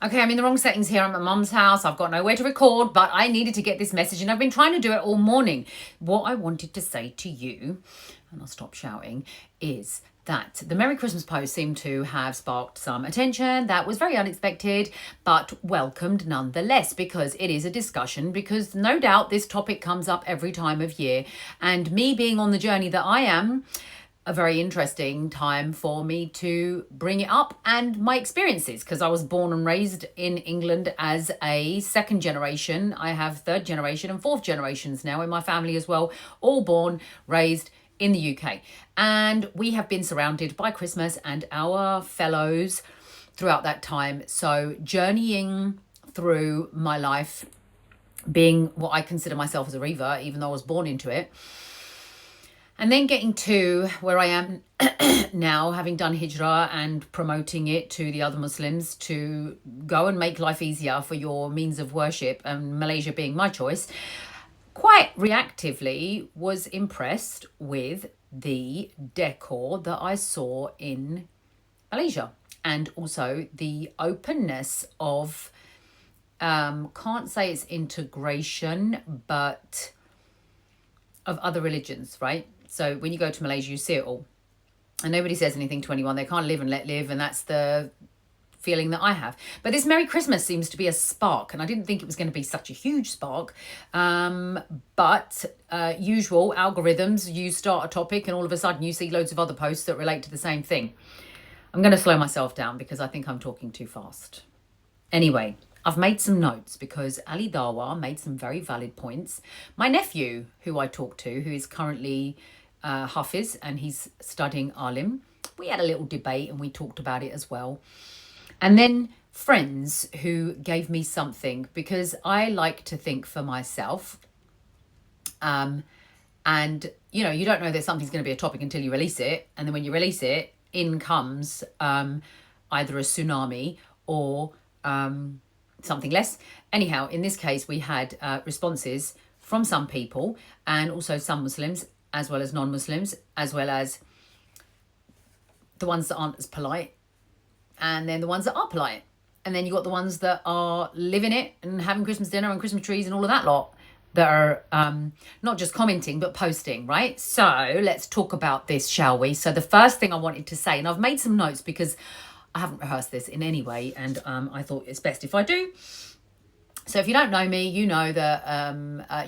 Okay, I'm in the wrong settings here. I'm at mum's house. I've got nowhere to record, but I needed to get this message and I've been trying to do it all morning. What I wanted to say to you, and I'll stop shouting, is that the Merry Christmas post seemed to have sparked some attention. That was very unexpected, but welcomed nonetheless, because it is a discussion, because no doubt this topic comes up every time of year. And me being on the journey that I am, a very interesting time for me to bring it up and my experiences, because I was born and raised in England as a second generation. I have third generation and fourth generations now in my family as well, all born, raised in the UK. And we have been surrounded by Christmas and our fellows throughout that time. So journeying through my life, being what I consider myself as a Reva, even though I was born into it, and then getting to where I am now, having done hijrah and promoting it to the other Muslims to go and make life easier for your means of worship, and Malaysia being my choice, quite reactively was impressed with the decor that I saw in Malaysia, and also the openness of, can't say it's integration, but of other religions, right? So when you go to Malaysia, you see it all. And nobody says anything to anyone. They can't live and let live. And that's the feeling that I have. But this Merry Christmas seems to be a spark. And I didn't think it was going to be such a huge spark. But usual algorithms, you start a topic and all of a sudden you see loads of other posts that relate to the same thing. I'm going to slow myself down because I think I'm talking too fast. Anyway, I've made some notes because Ali Dawa made some very valid points. My nephew, who I talked to, who is currently Hafiz and he's studying Alim, we had a little debate and we talked about it as well. And then friends who gave me something, because I like to think for myself. And, you know, you don't know that something's going to be a topic until you release it. And then when you release it, in comes either a tsunami or something less. Anyhow, in this case, we had responses from some people and also some Muslims, as well as non-Muslims, as well as the ones that aren't as polite, and then the ones that are polite. And then you got the ones that are living it and having Christmas dinner and Christmas trees and all of that lot, that are not just commenting, but posting, right? So let's talk about this, shall we? So the first thing I wanted to say, and I've made some notes because I haven't rehearsed this in any way, and I thought it's best if I do. So if you don't know me, you know that,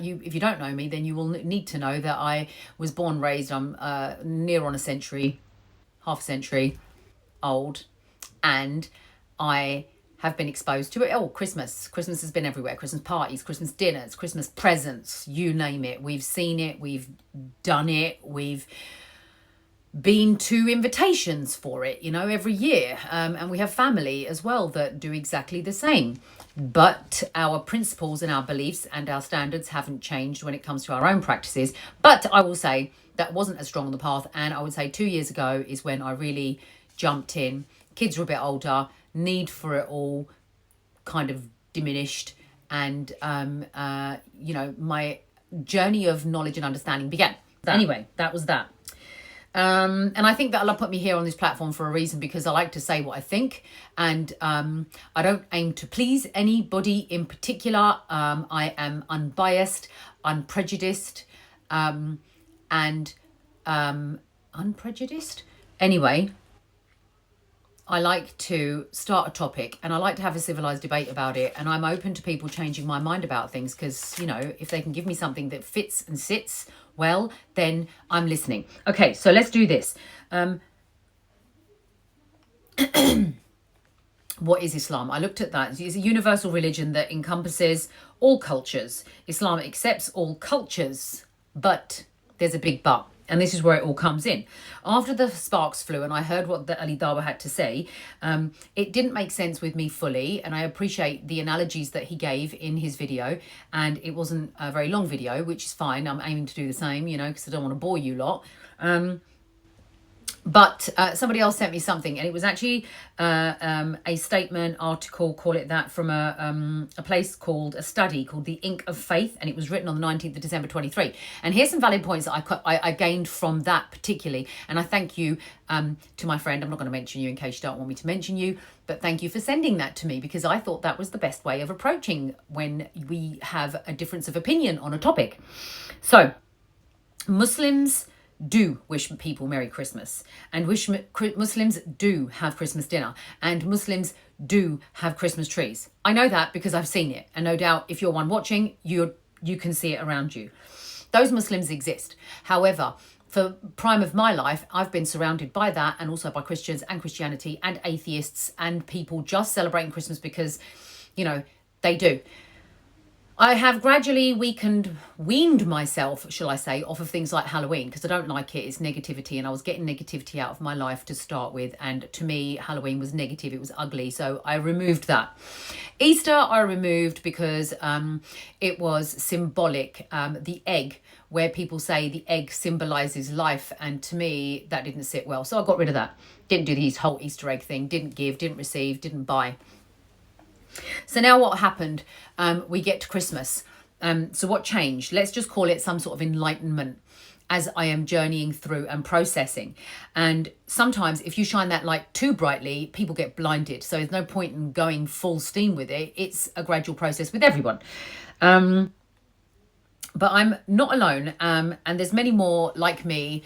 if you don't know me, then you will need to know that I was born, raised, I'm near on a century, half a century old, and I have been exposed to it all. Christmas has been everywhere. Christmas parties, Christmas dinners, Christmas presents, you name it. We've seen it, we've done it, we've been to invitations for it, you know, every year. And we have family as well that do exactly the same. But our principles and our beliefs and our standards haven't changed when it comes to our own practices. But I will say that wasn't as strong on the path. And I would say 2 years ago is when I really jumped in. Kids were a bit older, need for it all kind of diminished. And, you know, my journey of knowledge and understanding began. Anyway, that was that. And I think that Allah put me here on this platform for a reason, because I like to say what I think, and I don't aim to please anybody in particular. I am unbiased, unprejudiced, and unprejudiced. Anyway, I like to start a topic and I like to have a civilized debate about it, and I'm open to people changing my mind about things, because, you know, if they can give me something that fits and sits well, then I'm listening. Okay, so let's do this. What is Islam? I looked at that. It's a universal religion that encompasses all cultures. Islam accepts all cultures, but there's a big but. And this is where it all comes in. After the sparks flew and I heard what the Ali Dawa had to say, it didn't make sense with me fully. And I appreciate the analogies that he gave in his video. And it wasn't a very long video, which is fine. I'm aiming to do the same, you know, because I don't want to bore you lot. But somebody else sent me something, and it was actually a statement, article, call it that, from a place called, a study called The Ink of Faith, and it was written on the 19th of December 23. And here's some valid points that I gained from that particularly. And I thank you to my friend. I'm not going to mention you in case you don't want me to mention you, but thank you for sending that to me, because I thought that was the best way of approaching when we have a difference of opinion on a topic. So, Muslims do wish people Merry Christmas, and Muslims do have Christmas dinner, and Muslims do have Christmas trees. I know that because I've seen it, and no doubt if you're one watching, you can see it around you. Those Muslims exist. However, for prime of my life, I've been surrounded by that, and also by Christians and Christianity and atheists and people just celebrating Christmas because, you know, they do. I have gradually weaned myself, shall I say, off of things like Halloween, because I don't like it. It's negativity, and I was getting negativity out of my life to start with. And to me, Halloween was negative. It was ugly. So I removed that. Easter, I removed because it was symbolic. The egg, where people say the egg symbolizes life. And to me, that didn't sit well. So I got rid of that. Didn't do the whole Easter egg thing. Didn't give, didn't receive, didn't buy. So now what happened? We get to Christmas. So what changed? Let's just call it some sort of enlightenment as I am journeying through and processing. And sometimes if you shine that light too brightly, people get blinded. So there's no point in going full steam with it. It's a gradual process with everyone. But I'm not alone. And there's many more like me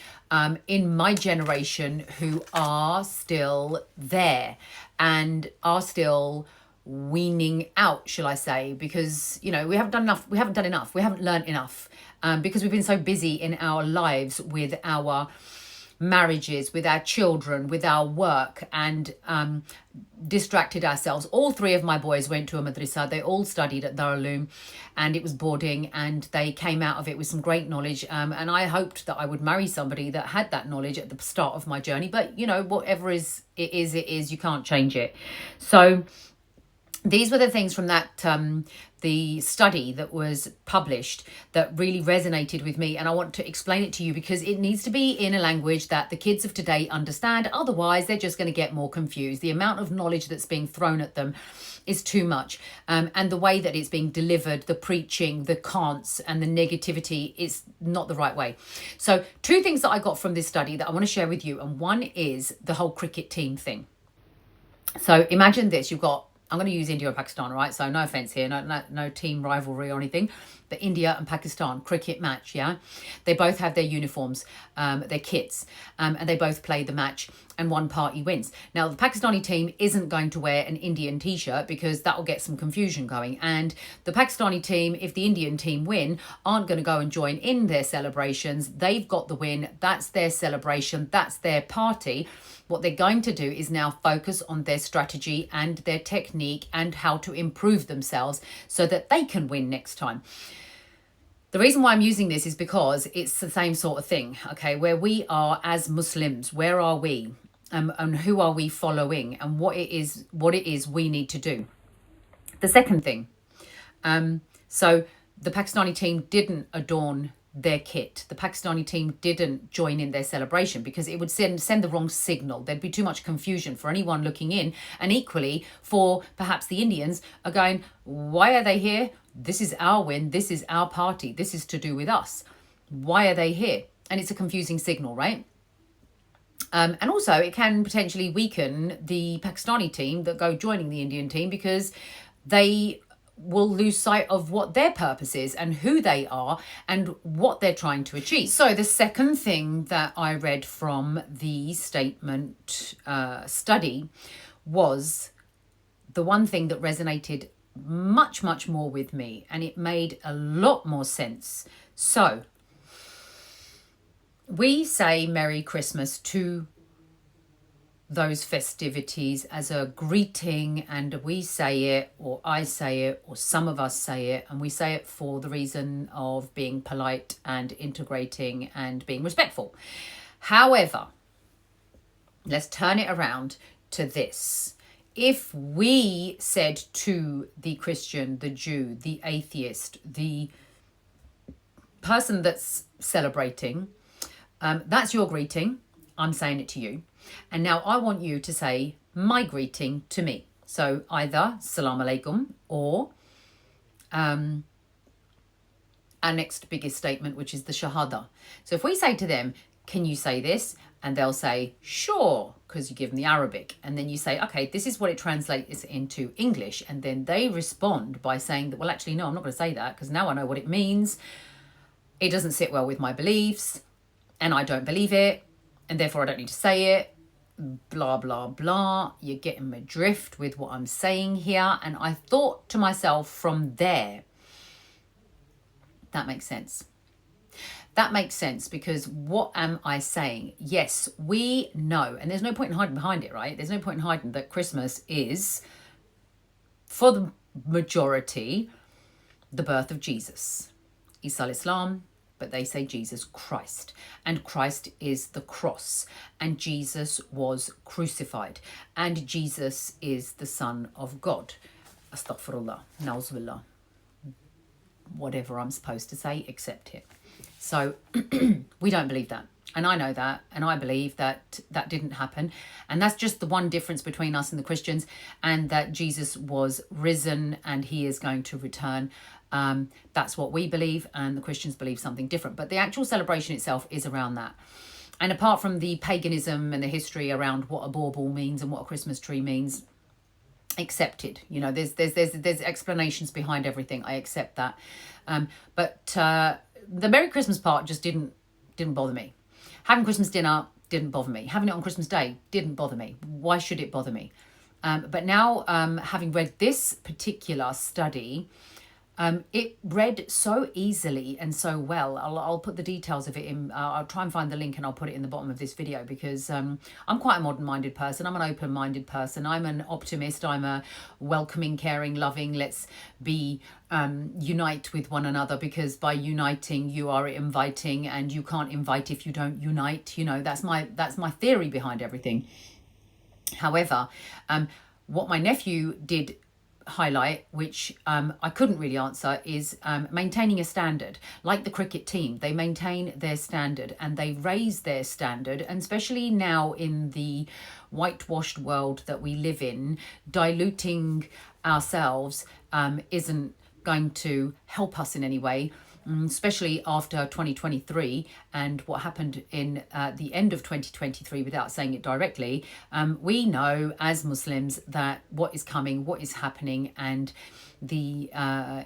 in my generation who are still there and are still weaning out, shall I say, because, you know, we haven't done enough, we haven't learned enough, because we've been so busy in our lives with our marriages, with our children, with our work, and distracted ourselves. All three of my boys went to a madrasa. They all studied at Darul Uloom, and it was boarding, and they came out of it with some great knowledge, and I hoped that I would marry somebody that had that knowledge at the start of my journey. But, you know, whatever it is, you can't change it. So these were the things from that, the study that was published that really resonated with me. And I want to explain it to you because it needs to be in a language that the kids of today understand. Otherwise, they're just going to get more confused. The amount of knowledge that's being thrown at them is too much. And the way that it's being delivered, the preaching, the cants and the negativity is not the right way. So 2 things that I got from this study that I want to share with you. And one is the whole cricket team thing. So imagine this, you've got, I'm going to use India and Pakistan, right? So no offense here, no team rivalry or anything. But India and Pakistan cricket match, yeah? They both have their uniforms, their kits, and they both play the match and one party wins. Now, the Pakistani team isn't going to wear an Indian t-shirt because that will get some confusion going. And the Pakistani team, if the Indian team win, aren't going to go and join in their celebrations. They've got the win. That's their celebration. That's their party. What they're going to do is now focus on their strategy and their technique and how to improve themselves so that they can win next time. The reason why I'm using this is because it's the same sort of thing, okay? Where we are as Muslims, where are we? And who are we following? And what it is we need to do. The second thing, so the Pakistani team didn't adorn their kit. The Pakistani team didn't join in their celebration because it would send the wrong signal. There'd be too much confusion for anyone looking in, and equally for perhaps the Indians are going, why are they here? This is our win. This is our party. This is to do with us. Why are they here? And it's a confusing signal, right? And also it can potentially weaken the Pakistani team that go joining the Indian team because they will lose sight of what their purpose is and who they are and what they're trying to achieve. So the second thing that I read from the statement study was the one thing that resonated much, much more with me, and it made a lot more sense. So we say Merry Christmas to those festivities as a greeting, and we say it, or I say it, or some of us say it, and we say it for the reason of being polite and integrating and being respectful. However, let's turn it around to this. If we said to the Christian, the Jew, the atheist, the person that's celebrating, that's your greeting, I'm saying it to you. And now I want you to say my greeting to me. So either Salam Alaikum or our next biggest statement, which is the Shahada. So if we say to them, can you say this? And they'll say, sure, because you give them the Arabic. And then you say, okay, this is what it translates into English. And then they respond by saying that, well, actually, no, I'm not going to say that because now I know what it means. It doesn't sit well with my beliefs and I don't believe it. And therefore I don't need to say it. Blah, blah, blah. You're getting my drift with what I'm saying here. And I thought to myself from there, that makes sense. That makes sense because what am I saying? Yes, we know, and there's no point in hiding behind it, right? There's no point in hiding that Christmas is, for the majority, the birth of Jesus. Isa al-Islam, but they say Jesus Christ. And Christ is the cross. And Jesus was crucified. And Jesus is the Son of God. Astaghfirullah. Na'uzubillah. Whatever I'm supposed to say, accept it. So we don't believe that. And I know that. And I believe that that didn't happen. And that's just the one difference between us and the Christians. And that Jesus was risen and he is going to return. That's what we believe. And the Christians believe something different. But the actual celebration itself is around that. And apart from the paganism and the history around what a bauble means and what a Christmas tree means, accepted. You know, there's explanations behind everything. I accept that. But the Merry Christmas part just didn't bother me. Having Christmas dinner didn't bother me. Having it on Christmas Day didn't bother me. Why should it bother me? But now, having read this particular study, it read so easily and so well. I'll put the details of it in. I'll try and find the link and I'll put it in the bottom of this video because I'm quite a modern-minded person. I'm an open-minded person. I'm an optimist. I'm a welcoming, caring, loving. Let's be unite with one another because by uniting you are inviting and you can't invite if you don't unite. You know, that's my theory behind everything. However, what my nephew did highlight, which I couldn't really answer, is maintaining a standard. Like the cricket team, they maintain their standard and they raise their standard, and especially now in the whitewashed world that we live in, diluting ourselves isn't going to help us in any way. Especially after 2023 and what happened in the end of 2023, without saying it directly, we know as Muslims that what is coming, what is happening, and the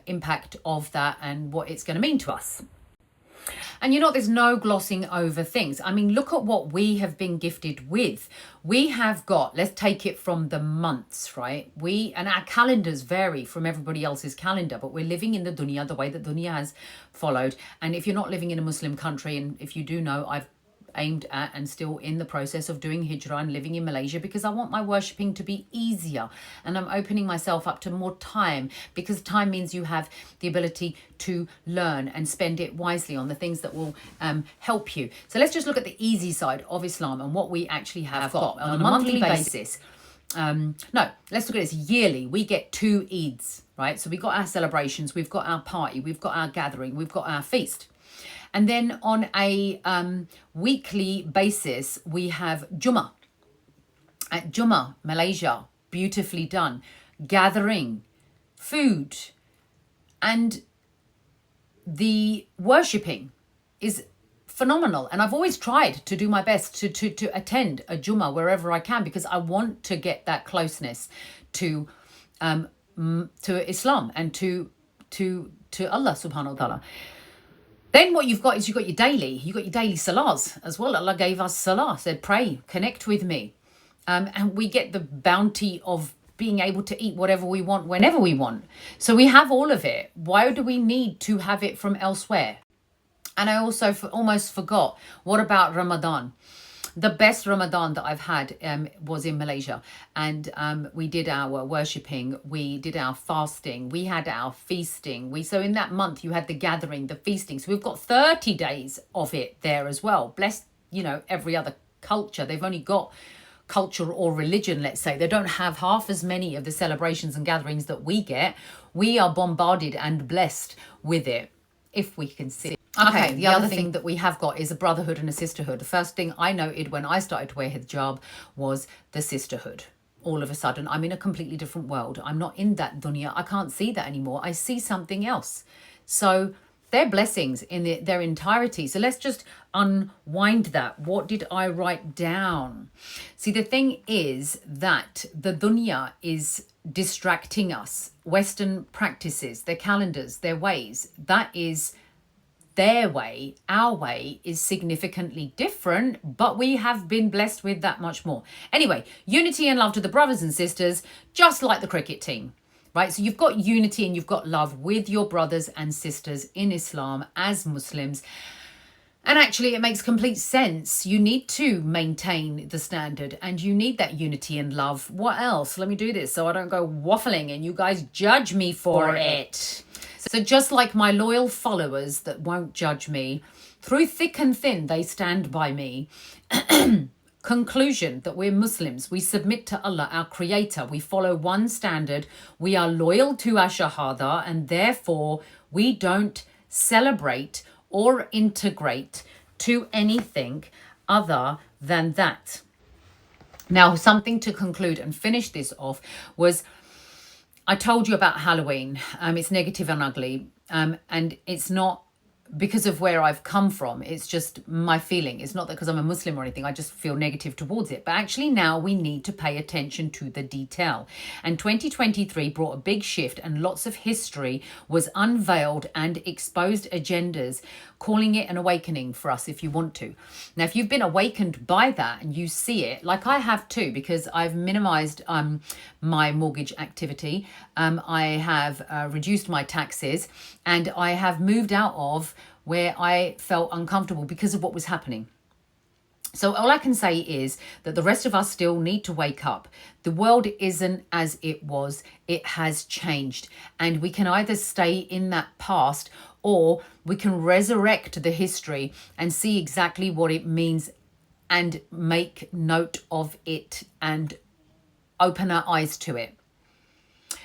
impact of that and what it's going to mean to us. And you know, there's no glossing over things. I mean, look at what we have been gifted with. We have got, let's take it from the months, right? And our calendars vary from everybody else's calendar, but we're living in the dunya the way that dunya has followed. And if you're not living in a Muslim country, and if you do know, I've aimed at and still in the process of doing hijrah and living in Malaysia because I want my worshipping to be easier, and I'm opening myself up to more time because time means you have the ability to learn and spend it wisely on the things that will help you. So let's just look at the easy side of Islam and what we actually have got on a monthly basis. No, let's look at this yearly. We get 2 Eids, right? So we've got our celebrations, we've got our party, we've got our gathering, we've got our feast. And then on a weekly basis, we have Jummah. At Jummah, Malaysia, beautifully done. Gathering, food, and the worshipping is phenomenal. And I've always tried to do my best to attend a Jummah wherever I can because I want to get that closeness to Islam and to Allah subhanahu wa ta'ala. Then what you've got is you've got your daily salahs as well. Allah gave us salah, said pray, connect with me. And we get the bounty of being able to eat whatever we want, whenever we want. So we have all of it. Why do we need to have it from elsewhere? And I also almost forgot, what about Ramadan? The best Ramadan that I've had was in Malaysia, and we did our worshipping, we did our fasting, we had our feasting. So in that month you had the gathering, the feasting. So we've got 30 days of it there as well. Bless, you know, every other culture. They've only got culture or religion, let's say. They don't have half as many of the celebrations and gatherings that we get. We are bombarded and blessed with it if we can see. Okay, the other thing that we have got is a brotherhood and a sisterhood. The first thing I noted when I started to wear hijab was the sisterhood. All of a sudden, I'm in a completely different world. I'm not in that dunya. I can't see that anymore. I see something else. So they're blessings in their entirety. So let's just unwind that. What did I write down? See, the thing is that the dunya is distracting us. Western practices, their calendars, their ways, that is their way. Our way is significantly different, but we have been blessed with that much more. Anyway, unity and love to the brothers and sisters, just like the cricket team, right? So you've got unity and you've got love with your brothers and sisters in Islam as Muslims. And actually, it makes complete sense. You need to maintain the standard and you need that unity and love. What else? Let me do this so I don't go waffling and you guys judge me for it. So just like my loyal followers that won't judge me, through thick and thin, they stand by me. Conclusion, that we're Muslims. We submit to Allah, our creator. We follow one standard. We are loyal to our shahada, and therefore we don't celebrate or integrate to anything other than that. Now, something to conclude and finish this off was, I told you about Halloween. It's negative and ugly. And it's not because of where I've come from. It's just my feeling. It's not that because I'm a Muslim or anything. I just feel negative towards it. But actually now we need to pay attention to the detail. And 2023 brought a big shift and lots of history was unveiled and exposed agendas, calling it an awakening for us if you want to. Now, if you've been awakened by that and you see it, like I have too, because I've minimized my mortgage activity, I have reduced my taxes, and I have moved out of where I felt uncomfortable because of what was happening. So all I can say is that the rest of us still need to wake up. The world isn't as it was. It has changed. And we can either stay in that past or we can resurrect the history and see exactly what it means and make note of it and open our eyes to it.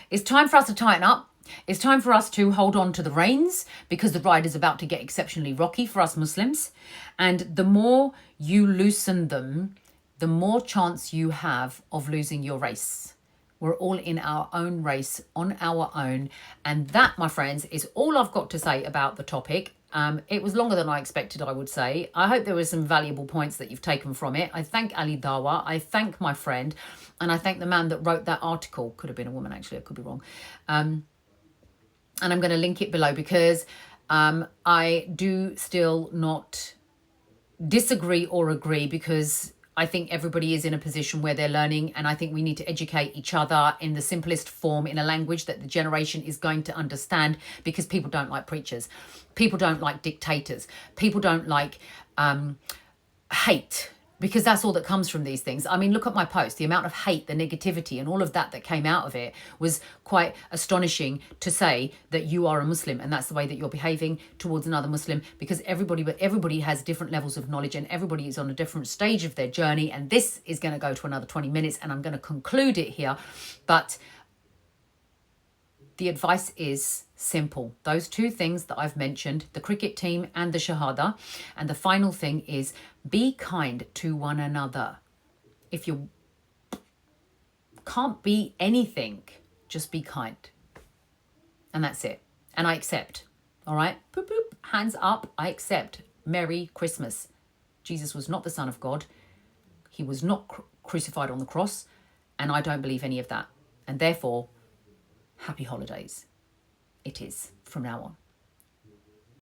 It's time for us to tighten up. It's time for us to hold on to the reins because the ride is about to get exceptionally rocky for us Muslims. And the more you loosen them, the more chance you have of losing your race. We're all in our own race on our own. And that, my friends, is all I've got to say about the topic. It was longer than I expected, I would say. I hope there were some valuable points that you've taken from it. I thank Ali Dawa. I thank my friend. And I thank the man that wrote that article. Could have been a woman, actually. I could be wrong. And I'm going to link it below because I do still not disagree or agree, because I think everybody is in a position where they're learning, and I think we need to educate each other in the simplest form, in a language that the generation is going to understand, because people don't like preachers. People don't like dictators. People don't like hate, because that's all that comes from these things. I mean, look at my post. The amount of hate, the negativity and all of that came out of it was quite astonishing, to say that you are a Muslim and that's the way that you're behaving towards another Muslim, because everybody has different levels of knowledge and everybody is on a different stage of their journey. And this is going to go to another 20 minutes and I'm going to conclude it here. But the advice is simple. Those two things that I've mentioned, the cricket team and the Shahada. And the final thing is, be kind to one another. If you can't be anything, just be kind. And that's it. And I accept. All right? Boop, boop. Hands up. I accept. Merry Christmas. Jesus was not the Son of God. He was not crucified on the cross. And I don't believe any of that. And therefore, happy holidays. It is from now on.